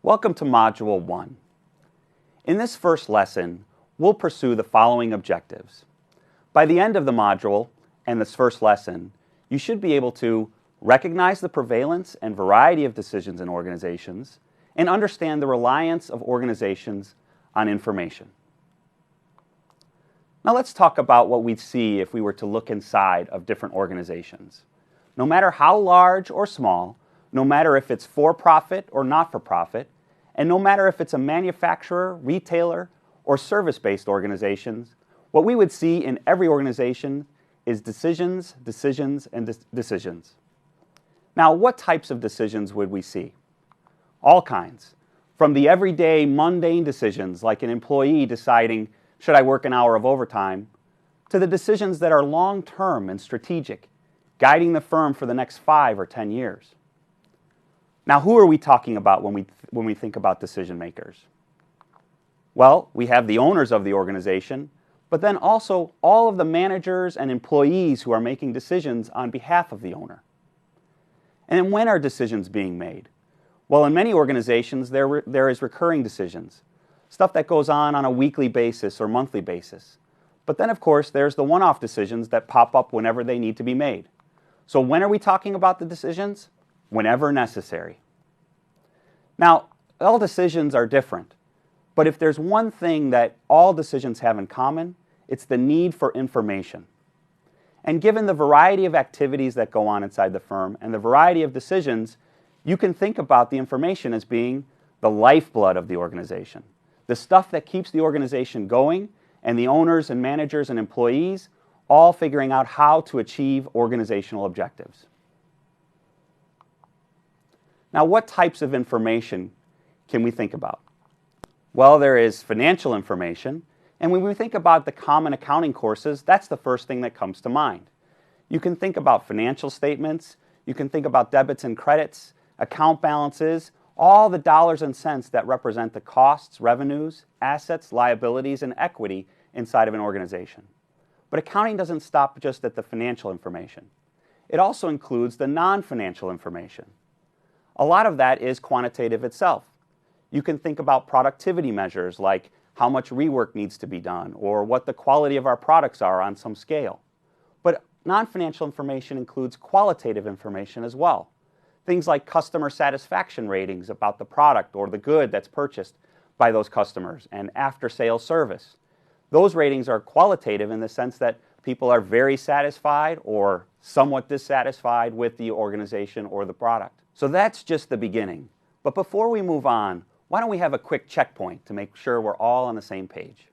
Welcome to Module 1. In this first lesson, we'll pursue the following objectives. By the end of the module and this first lesson, you should be able to recognize the prevalence and variety of decisions in organizations and understand the reliance of organizations on information. Now let's talk about what we'd see if we were to look inside of different organizations. No matter how large or small, no matter if it's for-profit or not-for-profit, and no matter if it's a manufacturer, retailer, or service-based organizations, what we would see in every organization is decisions, and decisions. Now, what types of decisions would we see? All kinds. From the everyday mundane decisions, like an employee deciding, should I work an hour of overtime, to the decisions that are long-term and strategic, guiding the firm for the next 5 or 10 years. Now, who are we talking about when we think about decision makers? Well, we have the owners of the organization, but then also all of the managers and employees who are making decisions on behalf of the owner. And when are decisions being made? Well, in many organizations, there is recurring decisions, stuff that goes on a weekly basis or monthly basis. But then, of course, there's the one-off decisions that pop up whenever they need to be made. So when are we talking about the decisions? Whenever necessary. Now, all decisions are different, but if there's one thing that all decisions have in common, it's the need for information. And given the variety of activities that go on inside the firm and the variety of decisions, you can think about the information as being the lifeblood of the organization, the stuff that keeps the organization going, and the owners and managers and employees all figuring out how to achieve organizational objectives. Now, what types of information can we think about? Well, there is financial information, and when we think about the common accounting courses, that's the first thing that comes to mind. You can think about financial statements, you can think about debits and credits, account balances, all the dollars and cents that represent the costs, revenues, assets, liabilities, and equity inside of an organization. But accounting doesn't stop just at the financial information. It also includes the non-financial information. A lot of that is quantitative itself. You can think about productivity measures like how much rework needs to be done or what the quality of our products are on some scale. But non-financial information includes qualitative information as well. Things like customer satisfaction ratings about the product or the good that's purchased by those customers and after-sales service. Those ratings are qualitative in the sense that people are very satisfied or somewhat dissatisfied with the organization or the product. So that's just the beginning. But before we move on, why don't we have a quick checkpoint to make sure we're all on the same page?